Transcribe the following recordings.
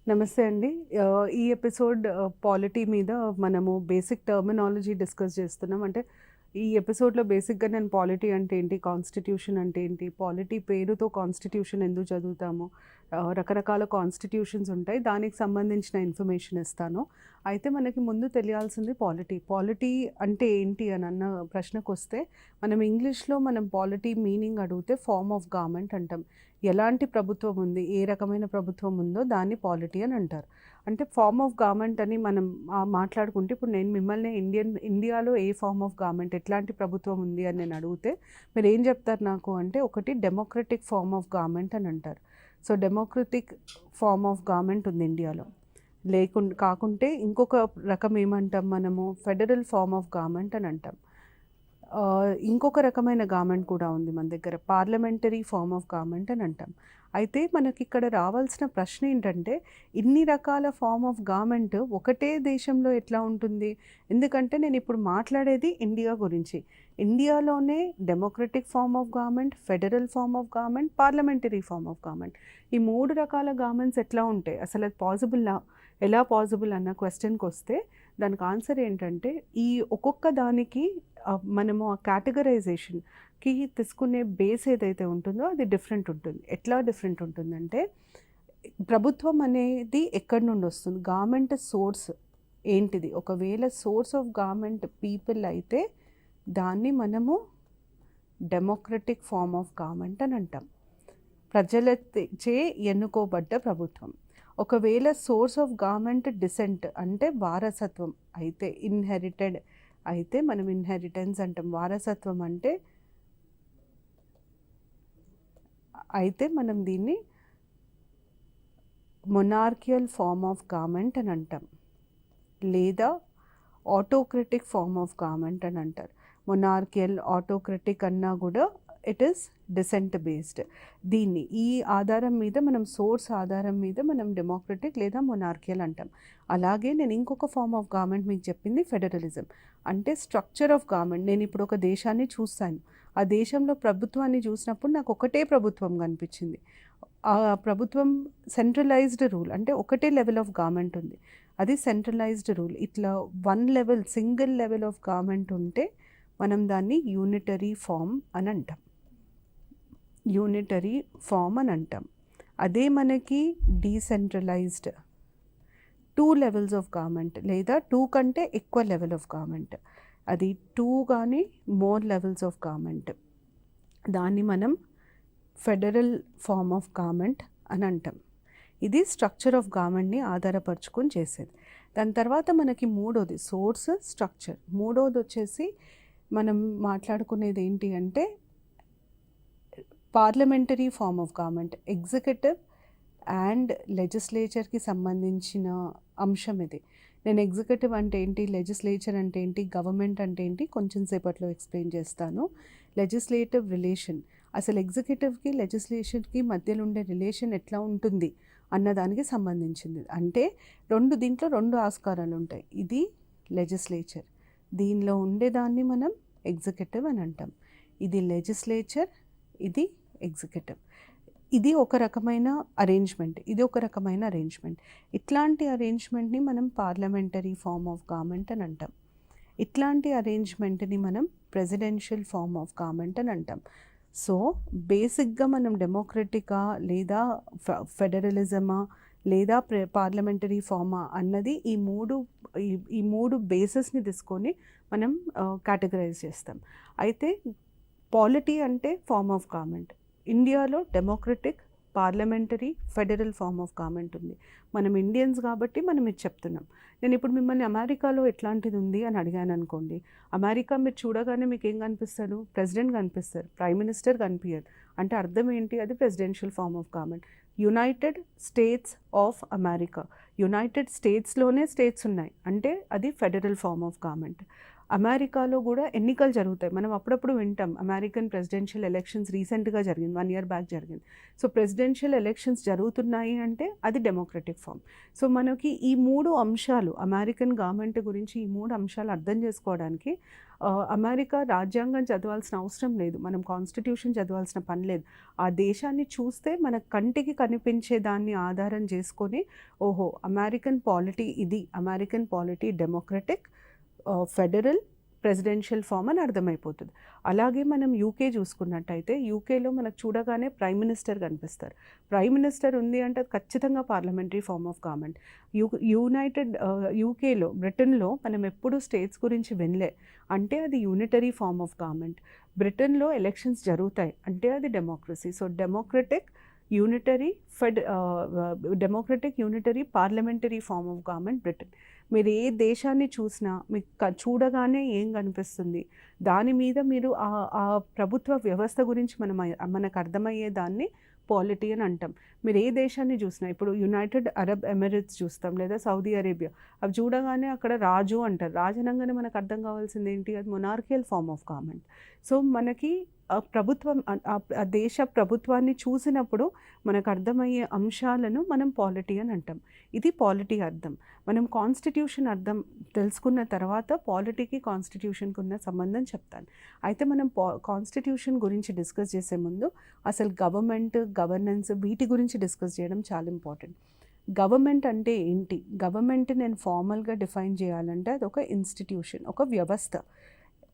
నమస్తే అండి. ఈ ఎపిసోడ్ పాలిటీ మీద మనము బేసిక్ టర్మినాలజీ డిస్కస్ చేస్తున్నాం. అంటే ఈ ఎపిసోడ్‌లో బేసిక్‌గా నేను పాలిటీ అంటే ఏంటి, కాన్స్టిట్యూషన్ అంటే ఏంటి, పాలిటీ పేరుతో కాన్స్టిట్యూషన్ ఎందుకు చదువుతాము, రకరకాల కాన్స్టిట్యూషన్స్ ఉంటాయి. దానికి సంబంధించిన ఇన్ఫర్మేషన్ ఇస్తాను. అయితే మనకి ముందు తెలియాల్సింది పాలిటీ. పాలిటీ అంటే ఏంటి అని అన్న ప్రశ్నకొస్తే మనం ఇంగ్లీష్‌లో పాలిటీ మీనింగ్ అడిగితే ఫార్మ్ ఆఫ్ గవర్నమెంట్ అంటాం. ఎలాంటి ప్రభుత్వం ఉంది, ఏ రకమైన ప్రభుత్వం ఉందో దాన్ని పాలిటీ అని అంటారు. అంటే ఫార్మ్ ఆఫ్ గవర్నమెంట్ అని మనం మాట్లాడుకుంటే ఇప్పుడు నేను మిమ్మల్ని ఇండియాలో ఏ ఫార్మ్ ఆఫ్ గవర్నమెంట్, ఎట్లాంటి ప్రభుత్వం ఉంది అని నేను అడిగితే మీరు ఏం చెప్తారు నాకు అంటే, ఒకటి డెమోక్రటిక్ ఫార్మ్ ఆఫ్ గవర్నమెంట్ అని అంటారు. So democratic form of government ఉంది ఇండియాలో. కాకుంటే ఇంకొక రకం ఏమంటాం మనము, ఫెడరల్ ఫార్మ్ ఆఫ్ గవర్నమెంట్ అని అంటాం. ఇంకొక రకమైన గవర్నమెంట్ కూడా ఉంది మన దగ్గర, పార్లమెంటరీ ఫార్మ్ ఆఫ్ గవర్నమెంట్ అని అంటాం. అయితే మనకి ఇక్కడ రావాల్సిన ప్రశ్న ఏంటంటే, ఇన్ని రకాల ఫార్మ్ ఆఫ్ గవర్నమెంట్ ఒకటే దేశంలో ఎట్లా ఉంటుంది? ఎందుకంటే నేను ఇప్పుడు మాట్లాడేది ఇండియా గురించి. ఇండియాలోనే democratic form of government, federal form of government, parliamentary form of government, ఈ 3 రకాల గవర్నమెంట్స్ ఎట్లా ఉంటాయి, అసలు అది పాసిబుల్లా, ఎలా పాసిబుల్ అన్న క్వశ్చన్కి వస్తే దానికి ఆన్సర్ ఏంటంటే, ఈ ఒక్కొక్క దానికి మనము ఆ కేటగరైజేషన్కి తీసుకునే బేస్ ఏదైతే ఉంటుందో అది డిఫరెంట్ ఉంటుంది. ఎట్లా డిఫరెంట్ ఉంటుందంటే, ప్రభుత్వం అనేది ఎక్కడి నుండి వస్తుంది, గవర్నమెంట్ సోర్స్ ఏంటిది. ఒకవేళ సోర్స్ ఆఫ్ గవర్నమెంట్ పీపుల్ అయితే దాన్ని మనము డెమోక్రటిక్ ఫార్మ్ ఆఫ్ గవర్నమెంట్ అని అంటాం. ప్రజలచే ఎన్నుకోబడ్డ ప్రభుత్వం. ఒకవేళ సోర్స్ ఆఫ్ గవర్నమెంట్ డిసెంట్ అంటే వారసత్వం అయితే, ఇన్హెరిటెడ్ అయితే మనం ఇన్హెరిటెన్స్ అంటాం. వారసత్వం అంటే అయితే మనం దీన్ని మొనార్కియల్ ఫార్మ్ ఆఫ్ గవర్నమెంట్ అని అంటాం, లేదా ఆటోక్రటిక్ ఫార్మ్ ఆఫ్ గవర్నమెంట్ అని అంటారు. మొనార్కియల్, ఆటోక్రటిక్ అన్నా కూడా ఇట్ ఈస్ డిసెంట్ బేస్డ్. దీన్ని ఈ ఆధారం మీద మనం, సోర్స్ ఆధారం మీద మనం డెమోక్రటిక్ లేదా మొనార్కియల్ అంటాం. అలాగే నేను ఇంకొక ఫార్మ్ ఆఫ్ గవర్నమెంట్ మీకు చెప్పింది ఫెడరలిజం. అంటే స్ట్రక్చర్ ఆఫ్ గవర్నమెంట్. నేను ఇప్పుడు ఒక దేశాన్ని చూస్తాను, ఆ దేశంలో ప్రభుత్వాన్ని చూసినప్పుడు నాకు ఒకటే ప్రభుత్వం కనిపించింది. ఆ ప్రభుత్వం సెంట్రలైజ్డ్ రూల్, అంటే ఒకటే లెవెల్ ఆఫ్ గవర్నమెంట్ ఉంది, అది సెంట్రలైజ్డ్ రూల్. ఇట్లా one level, single level of government ఉంటే మనం దాన్ని యూనిటరీ ఫార్మ్ అని అంటాం. యూనిటరీ ఫార్మ్ అని అంటాం. అదే మనకి డీసెంట్రలైజ్డ్, 2 లెవెల్స్ ఆఫ్ గవర్నమెంట్ లేదా 2 కంటే ఎక్కువ లెవెల్ ఆఫ్ గవర్నమెంట్, అది 2 కానీ మోర్ లెవెల్స్ ఆఫ్ గవర్నమెంట్, దాన్ని మనం ఫెడరల్ ఫార్మ్ ఆఫ్ గవర్నమెంట్ అని అంటాం. ఇది స్ట్రక్చర్ ఆఫ్ గవర్నమెంట్ని ఆధారపరుచుకొని చేసేది. దాని తర్వాత మనకి మూడోది సోర్స్, స్ట్రక్చర్. మూడోది వచ్చేసి మనం మాట్లాడుకునేది ఏంటి అంటే parliamentary form of government. Executive and లెజిస్లేచర్కి సంబంధించిన అంశం ఇది. నేను ఎగ్జిక్యూటివ్ అంటే ఏంటి, లెజిస్లేచర్ అంటే ఏంటి, గవర్నమెంట్ అంటే ఏంటి కొంచెం సేపట్లో ఎక్స్ప్లెయిన్ చేస్తాను. లెజిస్లేటివ్ రిలేషన్, అసలు ఎగ్జిక్యూటివ్కి లెజిస్లేషన్కి మధ్యలో ఉండే రిలేషన్ ఎట్లా ఉంటుంది అన్నదానికి సంబంధించింది. అంటే దీంట్లో 2 ఆస్కారాలు ఉంటాయి. ఇది లెజిస్లేచర్, దీనిలో ఉండేదాన్ని మనం ఎగ్జిక్యూటివ్ అని అంటాం. ఇది లెజిస్లేచర్, ఇది ఎగ్జిక్యూటివ్. ఇది ఒక రకమైన అరేంజ్మెంట్, ఇది ఒక రకమైన అరేంజ్మెంట్. ఇట్లాంటి అరేంజ్మెంట్ని మనం పార్లమెంటరీ ఫార్మ్ ఆఫ్ గవర్నమెంట్ అని అంటాం. ఇట్లాంటి అరేంజ్మెంట్ని మనం ప్రెసిడెన్షియల్ ఫార్మ్ ఆఫ్ గవర్నమెంట్ అని అంటాం. సో బేసిక్గా మనం డెమోక్రటికా లేదా ఫెడరలిజమా లేదా పార్లమెంటరీ ఫార్మా అన్నది ఈ మూడు బేసెస్ని తీసుకొని మనం కేటగరైజ్ చేస్తాం. అయితే పాలిటీ అంటే ఫార్మ్ ఆఫ్ గవర్నమెంట్. ఇండియాలో democratic, parliamentary, federal form of government ఉంది. మనం ఇండియన్స్ కాబట్టి మనం ఇది చెప్తున్నాం. నేను ఇప్పుడు మిమ్మల్ని అమెరికాలో ఎట్లాంటిది ఉంది అని అడిగాను అనుకోండి, అమెరికా మీరు చూడగానే మీకు ఏం కనిపిస్తారు, ప్రెసిడెంట్ కనిపిస్తారు, ప్రైమ్ మినిస్టర్ కనిపించరు. అంటే అర్థం ఏంటి, అది presidential form of government. United States of America, United స్టేట్స్లోనే స్టేట్స్ ఉన్నాయి, అంటే అది ఫెడరల్ ఫార్మ్ ఆఫ్ గవర్నమెంట్. అమెరికాలో కూడా ఎన్నికలు జరుగుతాయి. మనం అప్పుడప్పుడు వింటాం అమెరికన్ ప్రెసిడెన్షియల్ ఎలక్షన్స్ రీసెంట్గా జరిగింది, 1 year బ్యాక్ జరిగింది. సో ప్రెసిడెన్షియల్ ఎలక్షన్స్ జరుగుతున్నాయి అంటే అది డెమోక్రటిక్ ఫార్మ్. సో మనకి ఈ 3 అంశాలు, అమెరికన్ గవర్నమెంట్ గురించి ఈ 3 అంశాలు అర్థం చేసుకోవడానికి అమెరికా రాజ్యాంగం చదవాల్సిన అవసరం లేదు, మనం కాన్స్టిట్యూషన్ చదవాల్సిన పని లేదు. ఆ దేశాన్ని చూస్తే మన కంటికి కనిపించే దాన్ని ఆధారం చేసుకొని ఓహో అమెరికన్ పాలిటీ ఇది, American polity democratic, federal, presidential form అని అర్థమైపోతుంది. అలాగే మనం యూకే చూసుకున్నట్టయితే యూకేలో మనకు చూడగానే ప్రైమ్ మినిస్టర్ కనిపిస్తారు. ప్రైమ్ మినిస్టర్ ఉంది అంటే అది ఖచ్చితంగా పార్లమెంటరీ ఫార్మ్ ఆఫ్ గవర్నమెంట్. యూకేలో, బ్రిటన్లో మనం ఎప్పుడు స్టేట్స్ గురించి వినలే, అంటే అది యూనిటరీ ఫార్మ్ ఆఫ్ గవర్నమెంట్. బ్రిటన్లో ఎలక్షన్స్ జరుగుతాయి అంటే అది democracy. So democratic unitary parliamentary form of government Britain. మీరు ఏ దేశాన్ని చూసినా మీకు చూడగానే ఏం కనిపిస్తుంది, దాని మీద మీరు ఆ ప్రభుత్వ వ్యవస్థ గురించి మనకు అర్థమయ్యే దాన్ని పాలిటీ అని అంటాం. మీరు ఏ దేశాన్ని చూసినా, ఇప్పుడు యునైటెడ్ అరబ్ ఎమిరేట్స్ చూస్తాం లేదా సౌదీ అరేబియా, అవి చూడగానే అక్కడ రాజు అంటారు. రాజు అనగానే మనకు అర్థం కావాల్సింది ఏంటి, అది మొనార్కియల్ ఫార్మ్ ఆఫ్ గవర్నమెంట్. సో మనకి ఆ దేశ ప్రభుత్వాన్ని చూసినప్పుడు మనకు అర్థమయ్యే అంశాలను మనం పాలిటీ అని అంటాం. ఇది పాలిటీ అర్థం. మనం కాన్స్టిట్యూషన్ అర్థం తెలుసుకున్న తర్వాత పాలిటీకి కాన్స్టిట్యూషన్కి ఉన్న సంబంధం చెప్తాను. అయితే మనం కాన్స్టిట్యూషన్ గురించి డిస్కస్ చేసే ముందు అసలు గవర్నెన్స్ వీటి గురించి డిస్కస్ చేయడం చాలా ఇంపార్టెంట్. గవర్నమెంట్ అంటే ఏంటి? గవర్నమెంట్ నేను ఫార్మల్గా డిఫైన్ చేయాలంటే అది ఒక ఇన్స్టిట్యూషన్, ఒక వ్యవస్థ.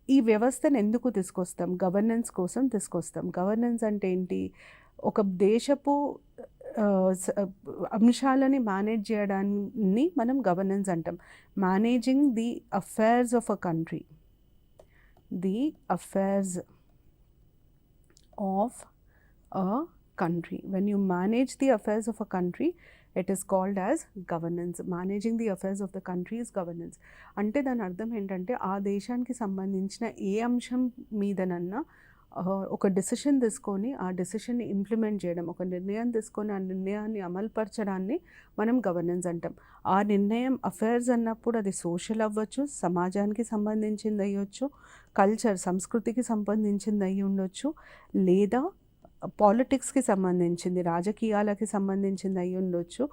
ఈ వ్యవస్థను ఎందుకు తీసుకొస్తాం? గవర్నెన్స్ కోసం తీసుకొస్తాం. గవర్నెన్స్ అంటే ఏంటి? ఒక దేశపు అంశాలని మేనేజ్ చేయడాన్ని మనం గవర్నెన్స్ అంటాం. Managing the affairs of a country, the affairs of a country. When you manage the affairs of a country, it is called as governance. Managing the affairs of the country is governance. అంటే దాని అర్థం ఏంటంటే ఆ దేశానికి సంబంధించిన ఏ అంశం మీదనన్నా ఒక decision తీసుకొని ఆ డెసిషన్ని ఇంప్లిమెంట్ చేయడం, ఒక నిర్ణయం తీసుకొని ఆ నిర్ణయాన్ని అమలుపరచడాన్ని మనం గవర్నెన్స్ అంటాం. ఆ నిర్ణయం అఫైర్స్ అన్నప్పుడు అది సోషల్ అవ్వచ్చు, సమాజానికి సంబంధించింది అయ్యొచ్చు, కల్చర్ సంస్కృతికి సంబంధించింది అయ్యి ఉండొచ్చు, లేదా పాలిటిక్స్కి సంబంధించింది, రాజకీయాలకి సంబంధించింది అయి ఉండొచ్చు,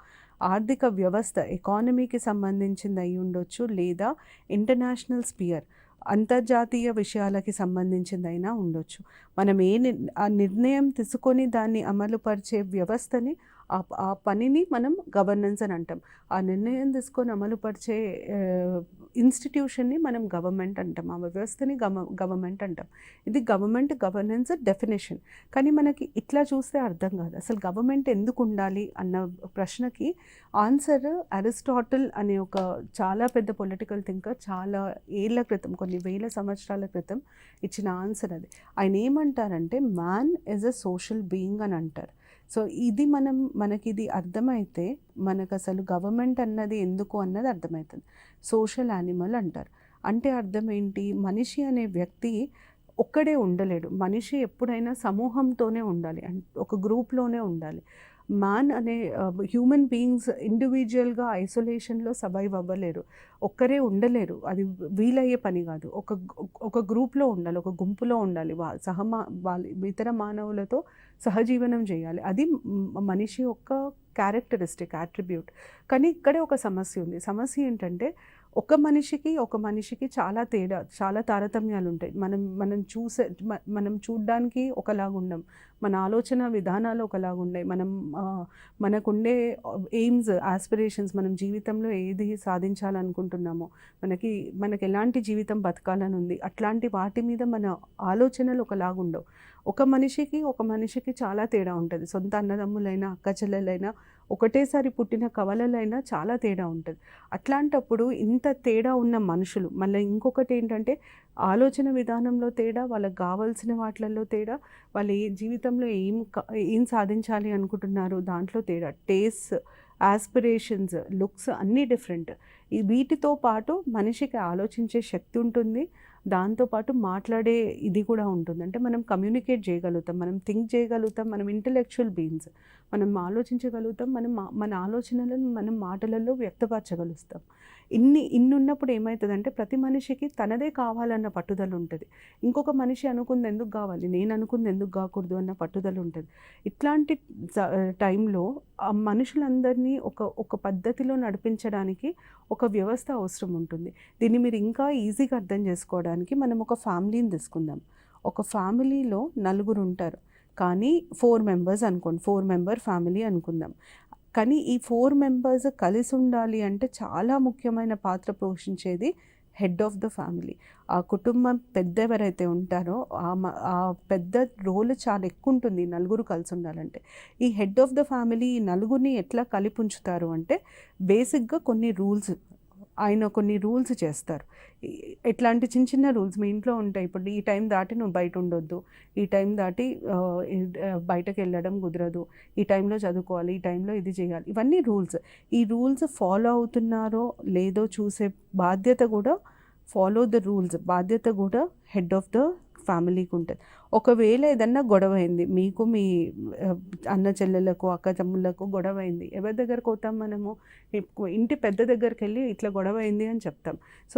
ఆర్థిక వ్యవస్థ ఎకానమీకి సంబంధించింది అయి ఉండొచ్చు, లేదా ఇంటర్నేషనల్ స్పియర్ అంతర్జాతీయ విషయాలకి సంబంధించిందైనా ఉండొచ్చు. మనం ఆ నిర్ణయం తీసుకొని దాన్ని అమలుపరిచే వ్యవస్థని, ఆ పనిని మనం గవర్నెన్స్ అని అంటాం. ఆ నిర్ణయం తీసుకొని అమలుపరిచే ఇన్స్టిట్యూషన్ని మనం గవర్నమెంట్ అంటాం. ఆ వ్యవస్థని గవర్నమెంట్ అంటాం. ఇది గవర్నెన్స్ డెఫినేషన్. కానీ మనకి ఇట్లా చూస్తే అర్థం కాదు. అసలు గవర్నమెంట్ ఎందుకు ఉండాలి అన్న ప్రశ్నకి ఆన్సర్ అరిస్టాటిల్ అనే ఒక చాలా పెద్ద పొలిటికల్ థింకర్ చాలా ఏళ్ల క్రితం, కొన్ని వేల సంవత్సరాల క్రితం ఇచ్చిన ఆన్సర్ అది. ఆయన ఏమంటారంటే man is a social being అని అంటారు. సో ఇది మనకి ఇది అర్థమైతే మనకు అసలు గవర్నమెంట్ అన్నది ఎందుకు అన్నది అర్థమవుతుంది. సోషల్ యానిమల్ అంటారు. అంటే అర్థం ఏంటి? మనిషి అనే వ్యక్తి ఒక్కడే ఉండలేడు. మనిషి ఎప్పుడైనా సమూహంతోనే ఉండాలి, ఒక గ్రూప్లోనే ఉండాలి. మ్యాన్ అనే హ్యూమన్ బీయింగ్స్ ఇండివిజువల్గా ఐసోలేషన్లో సర్వైవ్ అవ్వలేరు, ఒక్కరే ఉండలేరు, అది వీలయ్యే పని కాదు. ఒక గ్రూప్లో ఉండాలి, ఒక గుంపులో ఉండాలి, వాళ్ళ ఇతర మానవులతో సహజీవనం చేయాలి. అది మనిషి యొక్క క్యారెక్టరిస్టిక్, యాట్రిబ్యూట్. కానీ ఇక్కడే ఒక సమస్య ఉంది. సమస్య ఏంటంటే ఒక మనిషికి చాలా తారతమ్యాలు ఉంటాయి. మనం చూడ్డానికి ఒకలాగా ఉండం, మన ఆలోచన విధానాలు ఒకలాగా ఉన్నాయి, మనకుండే ఎయిమ్స్, ఆస్పిరేషన్స్, మనం జీవితంలో ఏది సాధించాలనుకుంటున్నామో, మనకి ఎలాంటి జీవితం బతకాలని ఉంది, అట్లాంటి వాటి మీద మన ఆలోచనలు ఒకలాగా ఉండవు. ఒక మనిషికి చాలా తేడా ఉంటుంది. సొంత అన్నదమ్ములైనా, అక్క చెల్లెలైనా, ఒకటేసారి పుట్టిన కవలలైనా చాలా తేడా ఉంటుంది. అట్లాంటప్పుడు ఇంత తేడా ఉన్న మనుషులు, మళ్ళీ ఇంకొకటి ఏంటంటే ఆలోచన విధానంలో తేడా, వాళ్ళకి కావాల్సిన వాటిలలో తేడా, వాళ్ళు జీవితంలో ఏం సాధించాలి అనుకుంటున్నారు దాంట్లో తేడా, టేస్ట్, ఆస్పిరేషన్స్, లుక్స్ అన్నీ డిఫరెంట్. వీటితో పాటు మనిషికి ఆలోచించే శక్తి ఉంటుంది, దాంతోపాటు మాట్లాడే ఇది కూడా ఉంటుంది. అంటే మనం కమ్యూనికేట్ చేయగలుగుతాం, మనం థింక్ చేయగలుగుతాం, మనం ఇంటలెక్చువల్ బీయింగ్స్, మనం ఆలోచించగలుగుతాం, మన ఆలోచనలను మనం మాటలలో వ్యక్తపరచగలుగుతాం. ఇన్ని ఉన్నప్పుడు ఏమవుతుందంటే ప్రతి మనిషికి తనదే కావాలన్న పట్టుదల ఉంటుంది. ఇంకొక మనిషి అనుకుంది ఎందుకు కావాలి, నేను అనుకుంది ఎందుకు కాకూడదు అన్న పట్టుదల ఉంటుంది. ఇట్లాంటి టైంలో ఆ మనుషులందరినీ ఒక పద్ధతిలో నడిపించడానికి ఒక వ్యవస్థ అవసరం ఉంటుంది. దీన్ని మీరు ఇంకా ఈజీగా అర్థం చేసుకోవడానికి మనం ఒక ఫ్యామిలీని తీసుకుందాం. ఒక ఫ్యామిలీలో నలుగురు ఉంటారు, కానీ 4 మెంబర్స్ అనుకోండి, 4 మెంబర్ ఫ్యామిలీ అనుకుందాం. కానీ ఈ 4 మెంబర్స్ కలిసి ఉండాలి అంటే చాలా ముఖ్యమైన పాత్ర పోషించేది హెడ్ ఆఫ్ ద ఫ్యామిలీ. ఆ కుటుంబం పెద్ద ఎవరైతే ఉంటారో ఆ పెద్ద రోల్ చాలా ఎక్కువ ఉంటుంది నలుగురు కలిసి ఉండాలంటే. ఈ హెడ్ ఆఫ్ ద ఫ్యామిలీ ఈ నలుగురిని ఎట్లా కలిపి ఉంచుతారు అంటే బేసిక్గా కొన్ని రూల్స్ చేస్తారు. ఎట్లాంటి చిన్న చిన్న రూల్స్ మీ ఇంట్లో ఉంటాయి. ఇప్పుడు ఈ టైం దాటి నువ్వు బయట ఉండొద్దు, ఈ టైం దాటి బయటకు వెళ్ళడం కుదరదు, ఈ టైంలో చదువుకోవాలి, ఈ టైంలో ఇది చేయాలి, ఇవన్నీ రూల్స్. ఈ రూల్స్ ఫాలో అవుతున్నారో లేదో చూసే బాధ్యత కూడా బాధ్యత కూడా హెడ్ ఆఫ్ ద ఫ్యామిలీకి ఉంటుంది. ఒకవేళ ఏదన్నా గొడవ అయింది, మీకు మీ అన్న చెల్లెలకు అక్క తమ్ముళ్ళకు గొడవ అయింది, ఎవరి దగ్గరకు పోతాం మనము? ఇంటి పెద్ద దగ్గరికి వెళ్ళి ఇట్లా గొడవ అయింది అని చెప్తాం. సో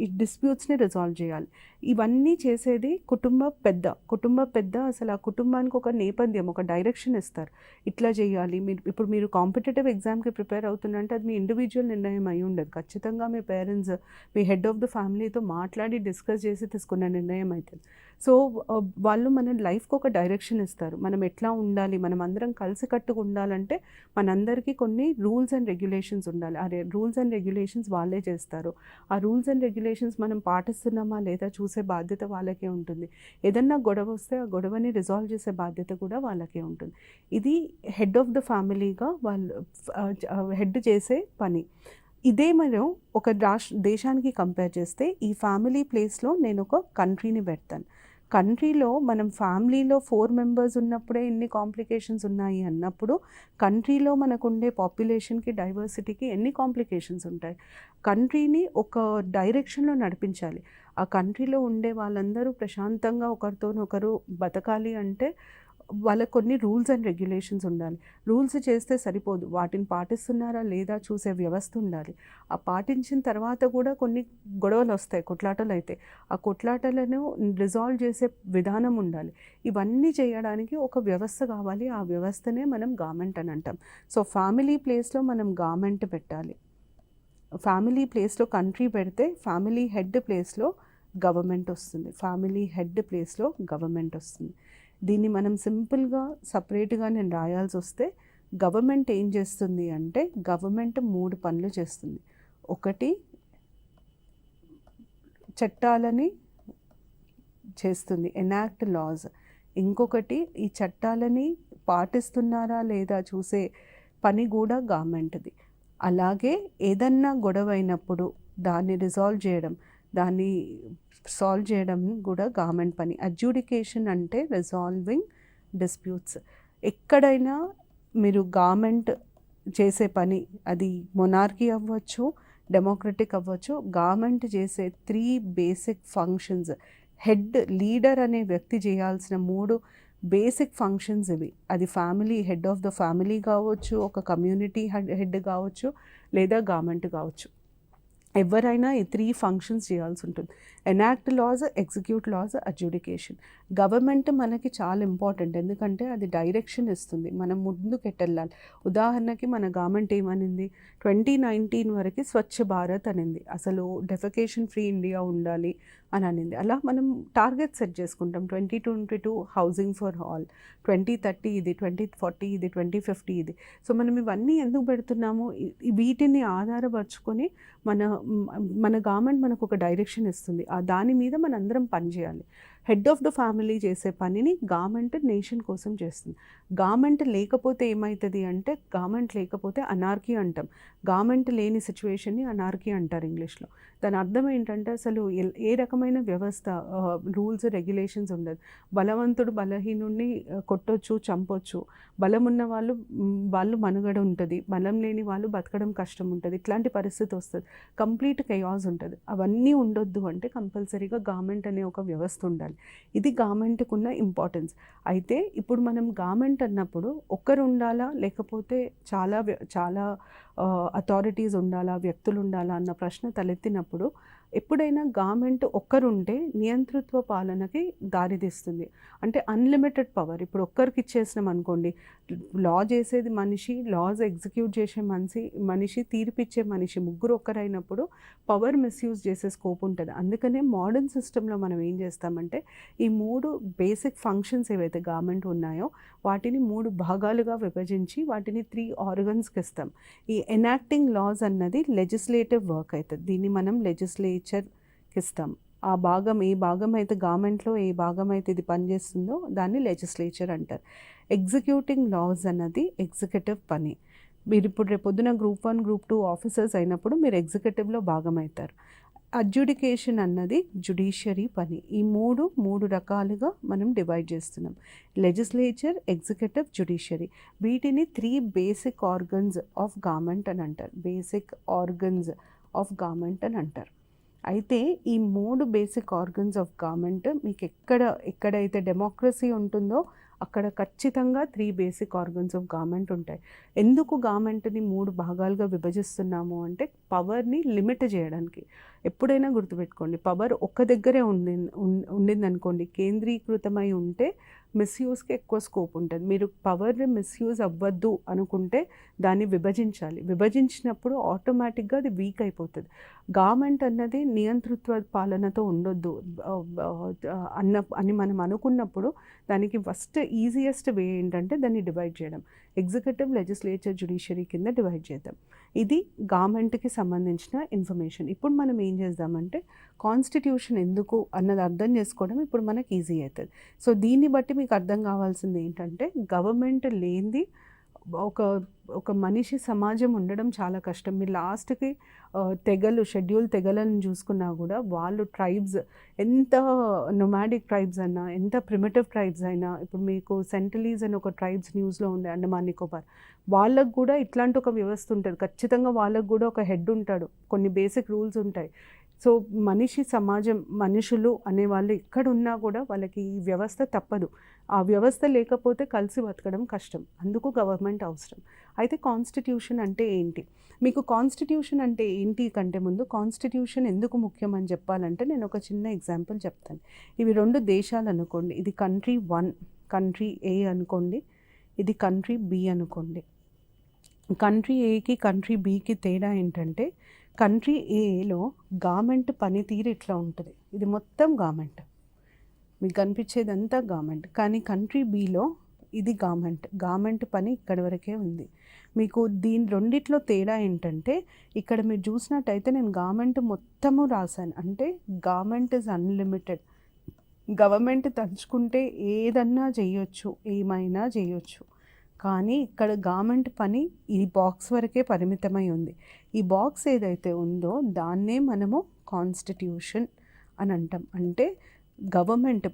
ఈ డిస్ప్యూట్స్ని రిజాల్వ్ చేయాలి. ఇవన్నీ చేసేది కుటుంబ పెద్ద అసలు ఆ కుటుంబానికి ఒక నేపథ్యం, ఒక డైరెక్షన్ ఇస్తారు. ఇట్లా చేయాలి. ఇప్పుడు మీరు కాంపిటేటివ్ ఎగ్జామ్కి ప్రిపేర్ అవుతుందంటే అది మీ ఇండివిజువల్ నిర్ణయం అయి ఉండదు. ఖచ్చితంగా మీ పేరెంట్స్, మీ హెడ్ ఆఫ్ ద ఫ్యామిలీతో మాట్లాడి డిస్కస్ చేసి తీసుకున్న నిర్ణయం అవుతుంది. సో వాళ్ళు మన లైఫ్కి ఒక డైరెక్షన్ ఇస్తారు. మనం ఎట్లా ఉండాలి, మనం అందరం కలిసికట్టుగా ఉండాలంటే మనందరికీ కొన్ని రూల్స్ అండ్ రెగ్యులేషన్స్ ఉండాలి. ఆ రూల్స్ అండ్ రెగ్యులేషన్స్ వాళ్ళే చేస్తారు. ఆ రూల్స్ అండ్ రెగ్యులేషన్స్ మనం పాటిస్తున్నామా లేదా చూసే బాధ్యత వాళ్ళకే ఉంటుంది. ఏదన్నా గొడవ వస్తే ఆ గొడవని రిజాల్వ్ చేసే బాధ్యత కూడా వాళ్ళకే ఉంటుంది. ఇది హెడ్ ఆఫ్ ద ఫ్యామిలీగా వాళ్ళు హెడ్ చేసే పని. ఇదే మనం ఒక దేశానికి కంపేర్ చేస్తే ఈ ఫ్యామిలీ ప్లేస్లో నేను ఒక కంట్రీని పెడతాను. కంట్రీలో మనం ఫ్యామిలీలో 4 మెంబర్స్ ఉన్నప్పుడే ఎన్ని కాంప్లికేషన్స్ ఉన్నాయి అన్నప్పుడు కంట్రీలో మనకు ఉండే పాపులేషన్కి, డైవర్సిటీకి ఎన్ని కాంప్లికేషన్స్ ఉంటాయి. కంట్రీని ఒక డైరెక్షన్లో నడిపించాలి. ఆ కంట్రీలో ఉండే వాళ్ళందరూ ప్రశాంతంగా ఒకరితోనొకరు బతకాలి అంటే వాళ్ళకు కొన్ని రూల్స్ అండ్ రెగ్యులేషన్స్ ఉండాలి. రూల్స్ చేస్తే సరిపోదు, వాటిని పాటిస్తున్నారా లేదా చూసే వ్యవస్థ ఉండాలి. ఆ పాటించిన తర్వాత కూడా కొన్ని గొడవలు వస్తాయి, కొట్లాటలు అయితే ఆ కొట్లాటలను రిజాల్వ్ చేసే విధానం ఉండాలి. ఇవన్నీ చేయడానికి ఒక వ్యవస్థ కావాలి. ఆ వ్యవస్థనే మనం గవర్నమెంట్ అని అంటాం. సో ఫ్యామిలీ ప్లేస్లో మనం గవర్నమెంట్ పెట్టాలి. ఫ్యామిలీ ప్లేస్లో కంట్రీ పెడితే ఫ్యామిలీ హెడ్ ప్లేస్లో గవర్నమెంట్ వస్తుంది. దీన్ని మనం సింపుల్గా సపరేట్గా నేను రాయాల్సి వస్తే గవర్నమెంట్ ఏం చేస్తుంది అంటే గవర్నమెంట్ 3 పనులు చేస్తుంది. ఒకటి చట్టాలని చేస్తుంది, ఎనాక్ట్ లాస్. ఇంకొకటి ఈ చట్టాలని పాటిస్తున్నారా లేదా చూసే పని కూడా గవర్నమెంట్ది. అలాగే ఏదన్నా గొడవ అయినప్పుడు దాన్ని సాల్వ్ చేయడం కూడా గవర్నమెంట్ పని. అడ్జుడికేషన్ అంటే రిజాల్వింగ్ డిస్ప్యూట్స్. ఎక్కడైనా మీరు గవర్నమెంట్ చేసే పని, అది మొనార్కీ అవ్వచ్చు, డెమోక్రటిక్ అవ్వచ్చు, గవర్నమెంట్ చేసే 3 బేసిక్ ఫంక్షన్స్, లీడర్ అనే వ్యక్తి చేయాల్సిన 3 బేసిక్ ఫంక్షన్స్ ఇవి. అది హెడ్ ఆఫ్ ద ఫ్యామిలీ కావచ్చు, ఒక కమ్యూనిటీ హెడ్ కావచ్చు, లేదా గవర్నమెంట్ కావచ్చు. ఎవరైనా ఈ 3 ఫంక్షన్స్ చేయాల్సి ఉంటుంది. Enact laws, execute laws, adjudication. Government మనకి చాలా ఇంపార్టెంట్, ఎందుకంటే అది డైరెక్షన్ ఇస్తుంది, మనం ముందుకు ఎట్టెళ్ళాలి. ఉదాహరణకి మన గవర్నమెంట్ ఏమనింది, 2019 వరకు స్వచ్ఛ భారత్ అనింది. అసలు డెఫెకేషన్ ఫ్రీ ఇండియా ఉండాలి అని అనింది. అలా మనం టార్గెట్ సెట్ చేసుకుంటాం. 2022 హౌసింగ్ ఫర్ ఆల్, 2030 ఇది, 2040 ఇది, 2050 ఇది. సో మనం ఇవన్నీ ఎందుకు పెడుతున్నాము? వీటిని ఆధారపరుచుకొని మన గవర్నమెంట్ మనకు ఒక డైరెక్షన్ ఇస్తుంది. దాని మీద మనందరం పనిచేయాలి. హెడ్ ఆఫ్ ద ఫ్యామిలీ చేసే పనిని గవర్నమెంట్ నేషన్ కోసం చేస్తుంది. గవర్నమెంట్ లేకపోతే ఏమవుతుంది అంటే, గవర్నమెంట్ లేకపోతే అనార్కీ అంటాం. గవర్నమెంట్ లేని సిచ్యువేషన్ని అనార్కీ అంటారు ఇంగ్లీష్లో. దాని అర్థం ఏంటంటే అసలు ఏ రకమైన వ్యవస్థ, రూల్స్ రెగ్యులేషన్స్ ఉండదు. బలవంతుడు బలహీనుడిని కొట్టొచ్చు, చంపొచ్చు. బలం ఉన్న వాళ్ళు మనుగడ ఉంటుంది, బలం లేని వాళ్ళు బతకడం కష్టం ఉంటుంది. ఇట్లాంటి పరిస్థితి వస్తుంది, కంప్లీట్ కెయాస్ ఉంటుంది. అవన్నీ ఉండొద్దు అంటే కంపల్సరీగా గవర్నమెంట్ అనే ఒక వ్యవస్థ ఉండాలి. ఇది గవర్నమెంట్కి ఉన్న ఇంపార్టెన్స్. అయితే ఇప్పుడు మనం గవర్నమెంట్ అన్నప్పుడు ఒక్కరు ఉండాలా, లేకపోతే చాలా అథారిటీస్ ఉండాలా, వ్యక్తులు ఉండాలా అన్న ప్రశ్న తలెత్తినప్పుడు ఎప్పుడైనా గవర్నమెంట్ ఒక్కరుంటే నియంతృత్వ పాలనకి దారితీస్తుంది. అంటే అన్లిమిటెడ్ పవర్ ఇప్పుడు ఒక్కరికి ఇచ్చేసినాం అనుకోండి, లా చేసేది మనిషి, లాస్ ఎగ్జిక్యూట్ చేసే మనిషి, తీర్పిచ్చే మనిషి, ముగ్గురు ఒక్కరైనప్పుడు పవర్ మిస్యూజ్ చేసే స్కోప్ ఉంటుంది. అందుకనే మోడర్న్ సిస్టంలో మనం ఏం చేస్తామంటే ఈ 3 బేసిక్ ఫంక్షన్స్ ఏవైతే గవర్నమెంట్ ఉన్నాయో వాటిని 3 భాగాలుగా విభజించి వాటిని 3 ఆర్గన్స్కి ఇస్తాం. ఈ ఎనాక్టింగ్ లాస్ అన్నది లెజిస్లేటివ్ వర్క్ అవుతుంది. దీన్ని మనం లెజిస్లేచర్కి ఇస్తాం. ఆ భాగం, ఏ భాగం అయితే గవర్నమెంట్లో ఏ భాగం అయితే ఇది పనిచేస్తుందో దాన్ని లెజిస్లేచర్ అంటారు. ఎగ్జిక్యూటింగ్ లాస్ అన్నది ఎగ్జిక్యూటివ్ పని. మీరు ఇప్పుడు రేపొద్దున గ్రూప్ 1, గ్రూప్ 2 ఆఫీసర్స్ అయినప్పుడు మీరు ఎగ్జిక్యూటివ్లో భాగం అవుతారు. అడ్జుడికేషన్ అన్నది జ్యుడిషియరీ పని. ఈ మూడు రకాలుగా మనం డివైడ్ చేస్తున్నాం: లెజిస్లేచర్, ఎగ్జిక్యూటివ్, జ్యుడిషియరీ. వీటిని 3 బేసిక్ ఆర్గన్స్ ఆఫ్ గవర్నమెంట్ అని అంటారు. బేసిక్ ఆర్గన్స్ ఆఫ్ గవర్నమెంట్ అని అంటారు. అయితే ఈ 3 బేసిక్ ఆర్గన్స్ ఆఫ్ గవర్నమెంట్ మీకు ఎక్కడైతే డెమోక్రసీ ఉంటుందో అక్కడ ఖచ్చితంగా 3 బేసిక్ ఆర్గన్స్ ఆఫ్ గవర్నమెంట్ ఉంటాయి. ఎందుకు గవర్నమెంట్ని 3 భాగాలుగా విభజిస్తున్నాము అంటే పవర్ని లిమిట్ చేయడానికి. ఎప్పుడైనా గుర్తుపెట్టుకోండి, పవర్ ఒక్క దగ్గరే ఉండిందనుకోండి, కేంద్రీకృతమై ఉంటే మిస్యూజ్కి ఎక్కువ స్కోప్ ఉంటుంది. మీరు పవర్ని మిస్యూజ్ అవ్వద్దు అనుకుంటే దాన్ని విభజించాలి. విభజించినప్పుడు ఆటోమేటిక్గా అది వీక్ అయిపోతుంది. గవర్నమెంట్ అన్నది నియంతృత్వ పాలనతో ఉండొద్దు అని మనం అనుకున్నప్పుడు దానికి ఫస్ట్ ఈజియెస్ట్ వే ఏంటంటే దాన్ని డివైడ్ చేయడం. ఎగ్జిక్యూటివ్, లెజిస్లేచర్, జ్యుడిషియరీ కింద డివైడ్ చేద్దాం. ఇది గవర్నమెంట్కి సంబంధించిన ఇన్ఫర్మేషన్. ఇప్పుడు మనం ఏం చేద్దామంటే కాన్స్టిట్యూషన్ ఎందుకు అన్నది అర్థం చేసుకోవడం ఇప్పుడు మనకి ఈజీ అవుతుంది. సో దీన్ని బట్టి మీకు అర్థం కావాల్సింది ఏంటంటే గవర్నమెంట్ లేనిది ఒక మనిషి సమాజం ఉండడం చాలా కష్టం. మీరు లాస్ట్కి షెడ్యూల్ తెగలను చూసుకున్నా కూడా వాళ్ళు ట్రైబ్స్, ఎంత నొమాడిక్ ట్రైబ్స్ అయినా, ఎంత ప్రిమిటివ్ ట్రైబ్స్ అయినా, ఇప్పుడు మీకు సెంటలీస్ అని ఒక ట్రైబ్స్ న్యూస్లో ఉండే అండమాన్ నికోబార్, వాళ్ళకు కూడా ఇట్లాంటి ఒక వ్యవస్థ ఉంటుంది. ఖచ్చితంగా వాళ్ళకు కూడా ఒక హెడ్ ఉంటాడు, కొన్ని బేసిక్ రూల్స్ ఉంటాయి. సో సమాజం, మనుషులు అనేవాళ్ళు ఇక్కడ ఉన్నా కూడా వాళ్ళకి ఈ వ్యవస్థ తప్పదు. ఆ వ్యవస్థ లేకపోతే కలిసి బతకడం కష్టం. అందుకు గవర్నమెంట్ అవసరం. అయితే కాన్స్టిట్యూషన్ అంటే ఏంటి? మీకు కాన్స్టిట్యూషన్ అంటే ఏంటి కంటే ముందు కాన్స్టిట్యూషన్ ఎందుకు ముఖ్యం అని చెప్పాలంటే నేను ఒక చిన్న ఎగ్జాంపుల్ చెప్తాను. ఇవి 2 దేశాలు అనుకోండి. ఇది కంట్రీ 1, కంట్రీ ఏ అనుకోండి, ఇది కంట్రీ బి అనుకోండి. కంట్రీ ఏకి కంట్రీ బికి తేడా ఏంటంటే కంట్రీ ఏలో గవర్నమెంట్ పనితీరు ఇట్లా ఉంటుంది. ఇది మొత్తం మీకు కనిపించేదంతా గవర్నమెంట్. కానీ కంట్రీ బిలో ఇది గవర్నమెంట్ పని ఇక్కడి వరకే ఉంది. మీకు రెండిట్లో తేడా ఏంటంటే ఇక్కడ మీరు చూసినట్టయితే నేను గవర్నమెంట్ మొత్తము రాశాను. అంటే గవర్నమెంట్ ఇస్ అన్లిమిటెడ్. గవర్నమెంట్ తలుచుకుంటే ఏదన్నా చేయొచ్చు, ఏమైనా చేయొచ్చు. కానీ ఇక్కడ గవర్నమెంట్ పని ఈ బాక్స్ వరకే పరిమితమై ఉంది. ఈ బాక్స్ ఏదైతే ఉందో దాన్నే మనము కాన్స్టిట్యూషన్ అని అంటాం. అంటే గవర్నమెంట్,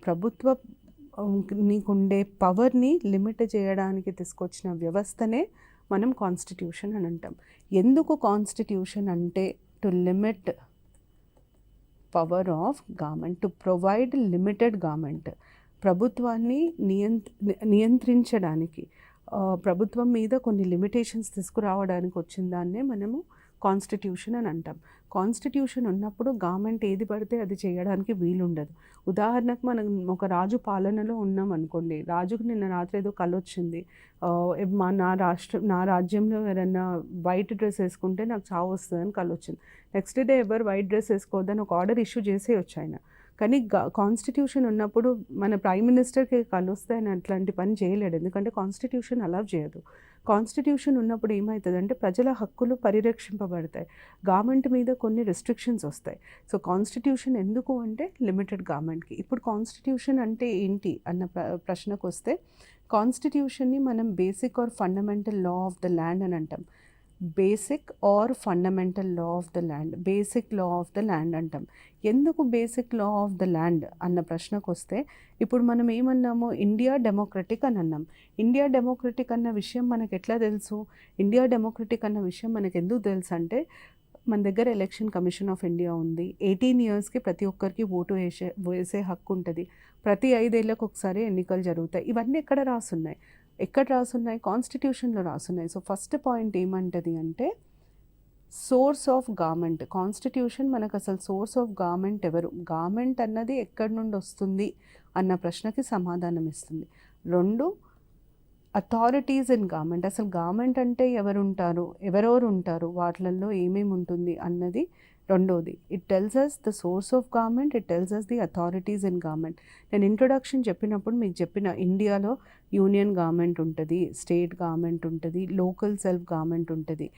నీకుండే పవర్ని లిమిట్ చేయడానికి తీసుకొచ్చిన వ్యవస్థనే మనం కాన్స్టిట్యూషన్ అని అంటాం. ఎందుకు కాన్స్టిట్యూషన్ అంటే to limit power of government, to provide limited government. ప్రభుత్వాన్ని నియంత్రించడానికి, ప్రభుత్వం మీద కొన్ని లిమిటేషన్స్ తీసుకురావడానికి వచ్చిన దాన్నే మనము కాన్స్టిట్యూషన్ అని అంటాం. కాన్స్టిట్యూషన్ ఉన్నప్పుడు గవర్నమెంట్ ఏది పడితే అది చేయడానికి వీలుండదు. ఉదాహరణకు మనం ఒక రాజు పాలనలో ఉన్నాం అనుకోండి, రాజుకు నిన్న రాత్రి ఏదో కల వచ్చింది, నా రాజ్యంలో ఎవరైనా వైట్ డ్రెస్ వేసుకుంటే నాకు చావు వస్తుందని కల వచ్చింది. నెక్స్ట్ డే ఎవరు వైట్ డ్రెస్ వేసుకోవద్దని ఒక ఆర్డర్ ఇష్యూ చేసేయచ్చు ఆయన. కానీ కాన్స్టిట్యూషన్ ఉన్నప్పుడు మన ప్రైమ్ మినిస్టర్కి కలుస్తే ఆయన అట్లాంటి పని చేయలేడు, ఎందుకంటే కాన్స్టిట్యూషన్ అలౌ చేయదు. కాన్స్టిట్యూషన్ ఉన్నప్పుడు ఏమవుతుందంటే ప్రజల హక్కులు పరిరక్షింపబడతాయి, గవర్నమెంట్ మీద కొన్ని రెస్ట్రిక్షన్స్ వస్తాయి. సో కాన్స్టిట్యూషన్ ఎందుకు అంటే లిమిటెడ్ గవర్నమెంట్కి. ఇప్పుడు కాన్స్టిట్యూషన్ అంటే ఏంటి అన్న ప్రశ్నకు వస్తే, కాన్స్టిట్యూషన్ని మనం basic or fundamental law of the land అని అంటాం. Basic or fundamental law of the land, basic law of the land అంటాం. ఎందుకు basic law of the land అన్న ప్రశ్నకు వస్తే, ఇప్పుడు మనం ఏమన్నాము, ఇండియా డెమోక్రటిక్ అని అన్నాం. ఇండియా డెమోక్రటిక్ అన్న విషయం మనకు ఎట్లా తెలుసు? ఇండియా డెమోక్రటిక్ అన్న విషయం మనకు ఎందుకు తెలుసు అంటే, మన దగ్గర ఎలక్షన్ కమిషన్ ఆఫ్ ఇండియా ఉంది. 18 ఇయర్స్కి ప్రతి ఒక్కరికి ఓటు వేసే హక్కు ఉంటుంది. ప్రతి 5 ఏళ్ళకు ఒకసారి ఎన్నికలు జరుగుతాయి. ఇవన్నీ ఎక్కడ రాసున్నాయి? కాన్స్టిట్యూషన్లో రాసున్నాయి. సో ఫస్ట్ పాయింట్ ఏమంటది అంటే, సోర్స్ ఆఫ్ గవర్నమెంట్. కాన్స్టిట్యూషన్ మనకు అసలు సోర్స్ ఆఫ్ గవర్నమెంట్ ఎవరు, గవర్నమెంట్ అన్నది ఎక్కడి నుండి వస్తుంది అన్న ప్రశ్నకి సమాధానం ఇస్తుంది. 2, అథారిటీస్ ఇన్ గవర్నమెంట్. అసలు గవర్నమెంట్ అంటే ఎవరెవరు ఉంటారు, వాటిల్లో ఏమేమి ఉంటుంది అన్నది రెండోది. It tells us the source of government, it tells us the authorities in government. నేను ఇంట్రొడక్షన్ చెప్పినప్పుడు మీకు చెప్పిన, ఇండియాలో యూనియన్ గవర్నమెంట్ ఉంటుంది, స్టేట్ గవర్నమెంట్ ఉంటుంది, లోకల్ సెల్ఫ్ గవర్నమెంట్ ఉంటుంది.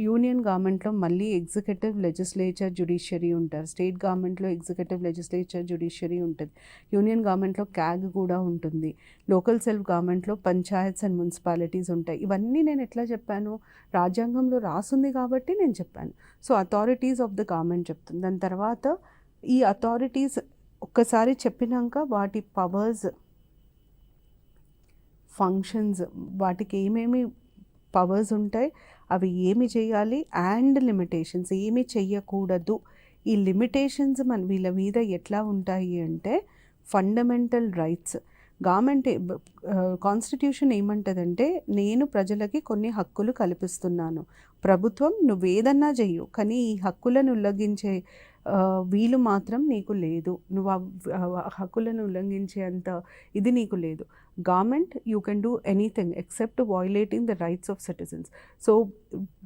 యూనియన్ గవర్నమెంట్లో మళ్ళీ ఎగ్జిక్యూటివ్, లెజిస్లేచర్, జ్యుడిషియరీ ఉంటారు. స్టేట్ గవర్నమెంట్లో ఎగ్జిక్యూటివ్, లెజిస్లేచర్, జ్యుడిషియరీ ఉంటుంది. యూనియన్ గవర్నమెంట్లో క్యాగ్ కూడా ఉంటుంది. లోకల్ సెల్ఫ్ గవర్నమెంట్లో పంచాయత్స్ అండ్ మున్సిపాలిటీస్ ఉంటాయి. ఇవన్నీ నేను ఎట్లా చెప్పాను, రాజ్యాంగంలో రాసుంది కాబట్టి నేను చెప్పాను. So authorities of the government చెప్తుంది. దాని తర్వాత ఈ అథారిటీస్ ఒక్కసారి చెప్పినాక వాటి పవర్స్, ఫంక్షన్స్, వాటికి ఏమేమి పవర్స్ ఉంటాయి, అవి ఏమి చేయాలి, అండ్ లిమిటేషన్స్, ఏమి చెయ్యకూడదు. ఈ లిమిటేషన్స్ వీళ్ళ మీద ఎట్లా ఉంటాయి అంటే, ఫండమెంటల్ రైట్స్. గవర్నమెంట్ కాన్స్టిట్యూషన్ ఏమంటుందంటే, నేను ప్రజలకి కొన్ని హక్కులు కల్పిస్తున్నాను, ప్రభుత్వం నువ్వేదన్నా చెయ్యు, కానీ ఈ హక్కులను ఉల్లంఘించే వీలు మాత్రం నీకు లేదు, నువ్వు హక్కులను ఉల్లంఘించే అంత ఇది నీకు లేదు. Government you can do anything except violating the rights of citizens. So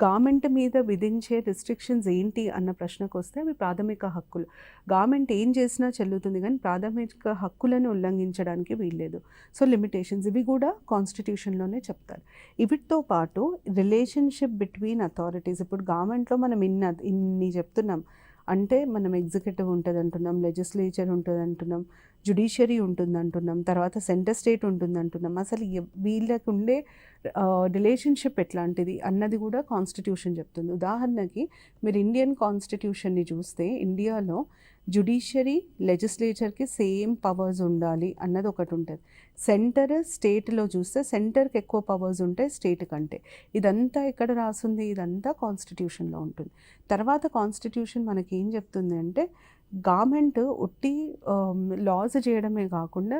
government మీద విధించే రిస్ట్రిక్షన్స్ ఏంటి అన్న ప్రశ్నకు వస్తే, అవి ప్రాథమిక హక్కులు. గవర్నమెంట్ ఏం చేసినా చెల్లుతుంది, కానీ ప్రాథమిక హక్కులను ఉల్లంఘించడానికి వీల్లేదు. సో లిమిటేషన్స్ ఇవి కూడా కాన్స్టిట్యూషన్లోనే చెప్తారు. వీటితో పాటు రిలేషన్షిప్ బిట్వీన్ అథారిటీస్. ఇప్పుడు గవర్నమెంట్లో మనం ఇన్ని చెప్తున్నాం అంటే, మనం ఎగ్జిక్యూటివ్ ఉంటుంది అంటున్నాం, లెజిస్లేచర్ ఉంటుంది అంటున్నాం, జ్యుడిషియరీ ఉంటుంది అంటున్నాం, తర్వాత సెంటర్ స్టేట్ ఉంటుంది అంటున్నాం. అసలు వీళ్ళకు ఉండే రిలేషన్షిప్ ఎట్లాంటిది అన్నది కూడా కాన్స్టిట్యూషన్ చెప్తుంది. ఉదాహరణకి మీరు ఇండియన్ కాన్స్టిట్యూషన్ని చూస్తే, ఇండియాలో జ్యుడిషియరీ, లెజిస్లేచర్కి సేమ్ పవర్స్ ఉండాలి అన్నది ఒకటి ఉంటుంది. సెంటర్, స్టేట్లో చూస్తే సెంటర్కి ఎక్కువ పవర్స్ ఉంటాయి స్టేట్ కంటే. ఇదంతా ఎక్కడ రాసుంది, ఇదంతా కాన్స్టిట్యూషన్లో ఉంటుంది. తర్వాత కాన్స్టిట్యూషన్ మనకి ఏం చెప్తుంది అంటే, గవర్నమెంట్ ఒట్టి లాస్ చేయడమే కాకుండా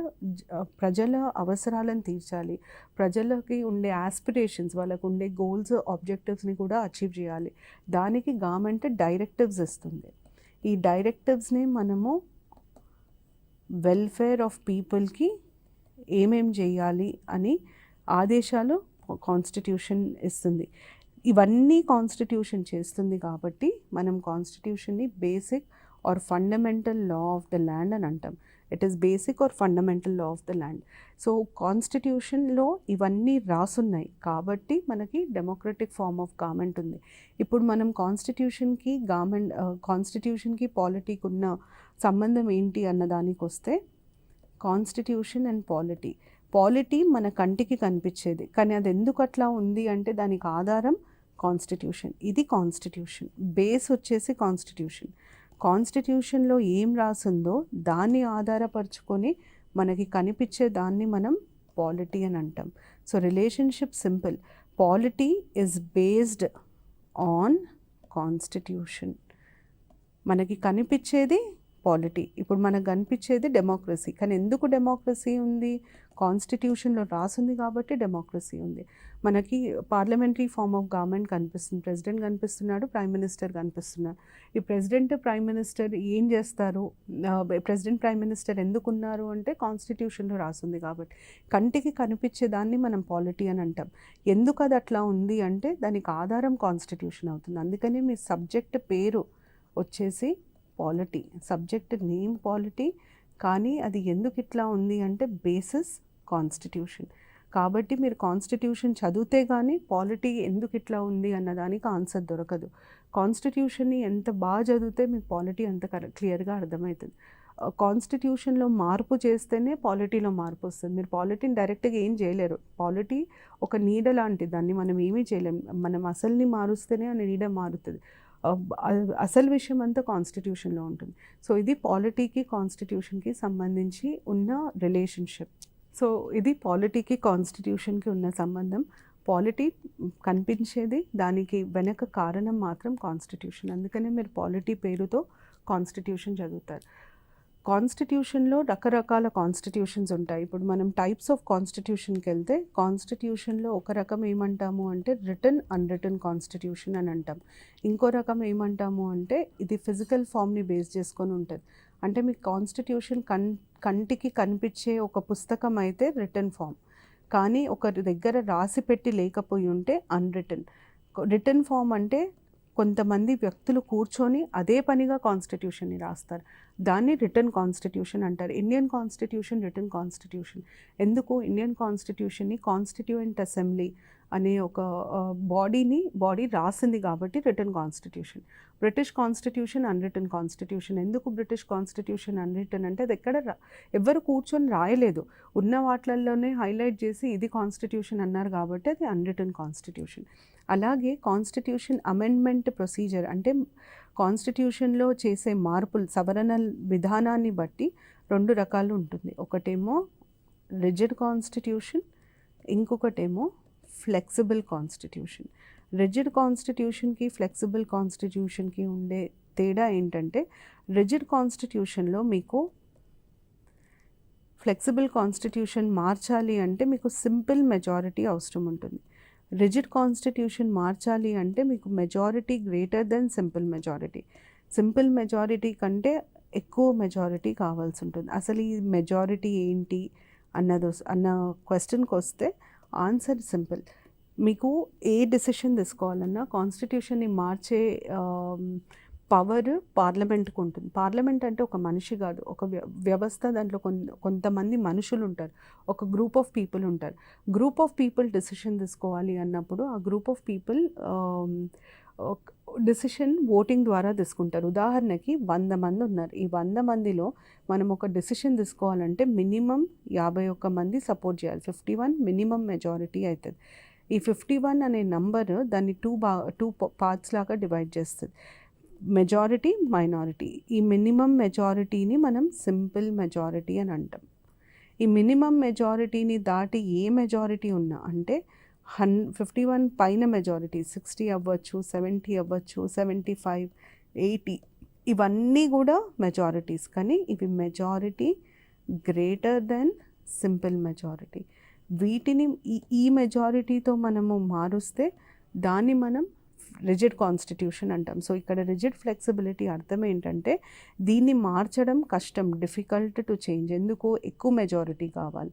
ప్రజల అవసరాలను తీర్చాలి, ప్రజలకి ఉండే ఆస్పిరేషన్స్, వాళ్ళకు ఉండే గోల్స్, ఆబ్జెక్టివ్స్ని కూడా అచీవ్ చేయాలి. దానికి గవర్నమెంట్ డైరెక్టివ్స్ ఇస్తుంది. ఈ డైరెక్టివ్స్ని మనము వెల్ఫేర్ ఆఫ్ పీపుల్కి ఏమేం చేయాలి అని ఆదేశాలు కాన్స్టిట్యూషన్ ఇస్తుంది. ఇవన్నీ కాన్స్టిట్యూషన్ చేస్తుంది కాబట్టి మనం కాన్స్టిట్యూషన్ని basic or fundamental law of the land అని అంటాం. It is basic or fundamental law of the land. So కాన్స్టిట్యూషన్లో ఇవన్నీ రాసున్నాయి కాబట్టి మనకి డెమోక్రటిక్ ఫార్మ్ ఆఫ్ గవర్నమెంట్ ఉంది. ఇప్పుడు మనం కాన్స్టిట్యూషన్కి పాలిటీకి ఉన్న సంబంధం ఏంటి అన్న దానికి వస్తే, కాన్స్టిట్యూషన్ అండ్ పాలిటీ మన కంటికి కనిపించేది, కానీ అది ఎందుకు అట్లా ఉంది అంటే దానికి ఆధారం కాన్స్టిట్యూషన్. ఇది కాన్స్టిట్యూషన్ బేస్ వచ్చేసి కాన్స్టిట్యూషన్లో ఏం రాసిందో దాన్ని ఆధారపరుచుకొని మనకి కనిపించే దాన్ని మనం పాలిటీ అని అంటాం. So relationship simple, polity is based on constitution. మనకి కనిపించేది పాలిటీ. ఇప్పుడు మనకు కనిపించేది డెమోక్రసీ, కానీ ఎందుకు డెమోక్రసీ ఉంది, కాన్స్టిట్యూషన్లో రాసింది కాబట్టి డెమోక్రసీ ఉంది. మనకి పార్లమెంటరీ ఫార్మ్ ఆఫ్ గవర్నమెంట్ కనిపిస్తుంది, ప్రెసిడెంట్ కనిపిస్తున్నాడు, ప్రైమ్ మినిస్టర్ కనిపిస్తున్నారు. ఈ ప్రెసిడెంట్, ప్రైమ్ మినిస్టర్ ఏం చేస్తారు, ప్రెసిడెంట్, ప్రైమ్ మినిస్టర్ ఎందుకు ఉన్నారు అంటే కాన్స్టిట్యూషన్లో రాసింది కాబట్టి. కంటికి కనిపించే దాన్ని మనం పాలిటీ అని అంటాం. ఎందుకు అది అట్లా ఉంది అంటే దానికి ఆధారం కాన్స్టిట్యూషన్ అవుతుంది. అందుకని మీ సబ్జెక్ట్ పేరు వచ్చేసి పాలిటీ, సబ్జెక్ట్ నేమ్ పాలిటీ, కానీ అది ఎందుకు ఇట్లా ఉంది అంటే బేసిస్ కాన్స్టిట్యూషన్. కాబట్టి మీరు కాన్స్టిట్యూషన్ చదివితే కానీ పాలిటీ ఎందుకు ఇట్లా ఉంది అన్నదానికి ఆన్సర్ దొరకదు. కాన్స్టిట్యూషన్ని ఎంత బాగా చదివితే మీకు పాలిటీ అంత క్లియర్గా అర్థమవుతుంది. కాన్స్టిట్యూషన్లో మార్పు చేస్తేనే పాలిటీలో మార్పు వస్తుంది. మీరు పాలిటీని డైరెక్ట్గా ఏం చేయలేరు. పాలిటీ ఒక నీడ లాంటిది, దాన్ని మనం ఏమీ చేయలేం. మనం అసలుని మారుస్తేనే ఆ నీడ మారుతుంది. అసలు విషయం అంతా కాన్స్టిట్యూషన్లో ఉంటుంది. సో ఇది పాలిటీకి కాన్స్టిట్యూషన్కి సంబంధించి ఉన్న రిలేషన్షిప్. సో ఇది పాలిటీకి కాన్స్టిట్యూషన్కి ఉన్న సంబంధం. పాలిటీ కనిపించేది, దానికి వెనక కారణం మాత్రం కాన్స్టిట్యూషన్. అందుకనే మీరు పాలిటీ పేరుతో కాన్స్టిట్యూషన్ చదువుతారు. కాన్స్టిట్యూషన్లో రకరకాల కాన్స్టిట్యూషన్స్ ఉంటాయి. ఇప్పుడు మనం టైప్స్ ఆఫ్ కాన్స్టిట్యూషన్కి వెళ్తే, కాన్స్టిట్యూషన్లో ఒక రకం ఏమంటాము అంటే రిటన్ అన్రిటన్ కాన్స్టిట్యూషన్ అని అంటాం. ఇంకో రకం ఏమంటాము అంటే ఇది ఫిజికల్ ఫామ్ని బేస్ చేసుకొని ఉంటుంది. అంటే మీకు కాన్స్టిట్యూషన్ కంటికి కనిపించే ఒక పుస్తకం అయితే రిటన్ ఫామ్, కానీ ఒకరి దగ్గర రాసి పెట్టి లేకపోయి ఉంటే అన్రిటన్. రిటన్ ఫామ్ అంటే కొంతమంది వ్యక్తులు కూర్చొని అదే పనిగా కాన్స్టిట్యూషన్ని రాస్తారు, దాన్ని రిటన్ కాన్స్టిట్యూషన్ అంటారు. Indian constitution written constitution. ఎందుకు? ఇండియన్ కాన్స్టిట్యూషన్ని కాన్స్టిట్యూయెంట్ అసెంబ్లీ అనే ఒక బాడీ రాసింది కాబట్టి written constitution. British constitution unwritten constitution. ఎందుకు బ్రిటిష్ కాన్స్టిట్యూషన్ అన్రిటన్ అంటే అది ఎక్కడ ఎవరు కూర్చొని రాయలేదు, ఉన్న వాటిల్లోనే హైలైట్ చేసి ఇది కాన్స్టిట్యూషన్ అన్నారు కాబట్టి అది అన్రిటన్ కాన్స్టిట్యూషన్. అలాగే కాన్స్టిట్యూషన్ అమెండ్మెంట్ ప్రొసీజర్ అంటే కాన్స్టిట్యూషన్లో చేసే మార్పులు, సవరణ విధానాన్ని బట్టి 2 రకాలు ఉంటుంది. ఒకటేమో రిజిడ్ కాన్స్టిట్యూషన్, ఇంకొకటేమో ఫ్లెక్సిబుల్ కాన్స్టిట్యూషన్. రిజిడ్ కాన్స్టిట్యూషన్కి ఫ్లెక్సిబుల్ కాన్స్టిట్యూషన్కి ఉండే తేడా ఏంటంటే, రిజిడ్ కాన్స్టిట్యూషన్లో మీకు ఫ్లెక్సిబుల్ కాన్స్టిట్యూషన్ మార్చాలి అంటే మీకు సింపుల్ మెజారిటీ అవసరం ఉంటుంది. రిజిడ్ కాన్స్టిట్యూషన్ మార్చాలి అంటే మీకు majority greater than simple majority. Simple majority కంటే ఎక్కువ మెజారిటీ కావాల్సి ఉంటుంది. అసలు ఈ మెజారిటీ ఏంటి అన్న క్వశ్చన్కి వస్తే ఆన్సర్ సింపుల్. మీకు ఏ డెసిషన్ తీసుకోవాలన్నా కాన్స్టిట్యూషన్ని మార్చే పవర్ పార్లమెంట్కి ఉంటుంది. పార్లమెంట్ అంటే ఒక మనిషి కాదు, ఒక వ్యవస్థ. దాంట్లో కొంతమంది మనుషులు ఉంటారు, ఒక గ్రూప్ ఆఫ్ పీపుల్ ఉంటారు. గ్రూప్ ఆఫ్ పీపుల్ డెసిషన్ తీసుకోవాలి అన్నప్పుడు ఆ group of people decision voting ద్వారా తీసుకుంటారు. ఉదాహరణకి 100 మంది ఉన్నారు. ఈ 100 మందిలో మనం ఒక డెసిషన్ తీసుకోవాలంటే మినిమం 51 మంది సపోర్ట్ చేయాలి. 51 మినిమం మెజారిటీ అవుతుంది. ఈ 51 అనే నంబర్ దాన్ని 2 పార్ట్స్ లాగా డివైడ్ చేస్తుంది, మెజారిటీ, మైనారిటీ. ఈ మినిమం మెజారిటీని మనం సింపుల్ మెజారిటీ అని అంటాం. ఈ మినిమం మెజారిటీని దాటి ఏ మెజారిటీ ఉన్నా అంటే 51 పైన మెజారిటీ 60 అవ్వచ్చు, 70 అవ్వచ్చు, 75, 80 ఇవన్నీ కూడా మెజారిటీస్. కానీ ఇవి majority greater than simple majority. వీటిని ఈ మెజారిటీతో మనము మారుస్తే దాన్ని మనం రిజిడ్ కాన్స్టిట్యూషన్ అంటాం. సో ఇక్కడ రిజిడ్ ఫ్లెక్సిబిలిటీ అర్థం ఏంటంటే దీన్ని మార్చడం కష్టం, డిఫికల్ట్ టు చేంజ్. ఎందుకు? ఎక్కువ మెజారిటీ కావాలి.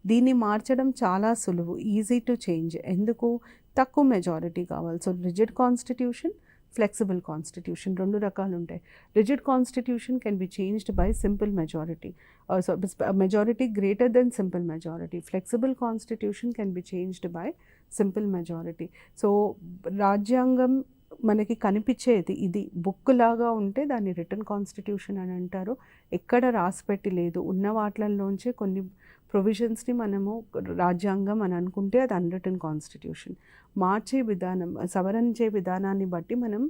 దీన్ని మార్చడం చాలా సులువు, ఈజీ టు చేంజ్. ఎందుకు? తక్కువ మెజారిటీ కావాలి. So rigid constitution, flexible constitution 2 రకాలు ఉంటాయి. Rigid constitution can be changed by simple majority, majority greater than simple majority. Flexible constitution can be changed by simple majority. So రాజ్యాంగం మనకి కనిపించేది ఇది book లాగా ఉంటే దాన్ని రిటన్ కాన్స్టిట్యూషన్ అని అంటారు. ఎక్కడ రాసిపెట్టి లేదు, ఉన్న వాటిల్లోంచే కొన్ని ప్రొవిజన్స్ని మనము రాజ్యాంగం అని అనుకుంటే అది అన్రిటన్ కాన్స్టిట్యూషన్. మార్చే విధానం, సవరించే విధానాన్ని బట్టి మనం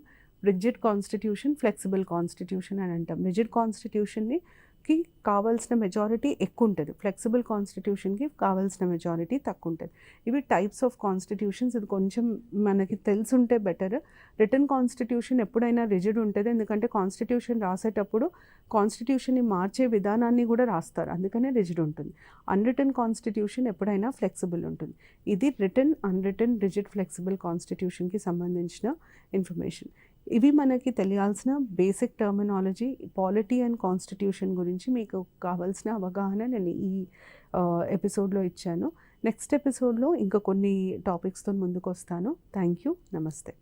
రిజిడ్ కాన్స్టిట్యూషన్, ఫ్లెక్సిబుల్ కాన్స్టిట్యూషన్ అని అంటాం. రిజిడ్ కాన్స్టిట్యూషన్కి కావాల్సిన మెజారిటీ ఎక్కువ ఉంటుంది, ఫ్లెక్సిబుల్ కాన్స్టిట్యూషన్కి కావాల్సిన మెజారిటీ తక్కువ ఉంటుంది. ఇవి టైప్స్ ఆఫ్ కాన్స్టిట్యూషన్స్. ఇది కొంచెం మనకి తెలుసుంటే బెటర్. రిటన్ కాన్స్టిట్యూషన్ ఎప్పుడైనా రిజిడ్ ఉంటుంది, ఎందుకంటే కాన్స్టిట్యూషన్ రాసేటప్పుడు కాన్స్టిట్యూషన్ని మార్చే విధానాన్ని కూడా రాస్తారు, అందుకనే రిజిడ్ ఉంటుంది. అన్రిటన్ కాన్స్టిట్యూషన్ ఎప్పుడైనా ఫ్లెక్సిబుల్ ఉంటుంది. ఇది రిటన్, అన్రిటన్, రిజిడ్, ఫ్లెక్సిబుల్ కాన్స్టిట్యూషన్కి సంబంధించిన ఇన్ఫర్మేషన్. ఇవి మనకి తెలియాల్సిన basic terminology. Polity and constitution గురించి మీకు కావాల్సిన అవగాహన నేను ఈ ఎపిసోడ్లో ఇచ్చాను. నెక్స్ట్ ఎపిసోడ్లో ఇంకా కొన్ని టాపిక్స్తో ముందుకు వస్తాను. Thank you. నమస్తే.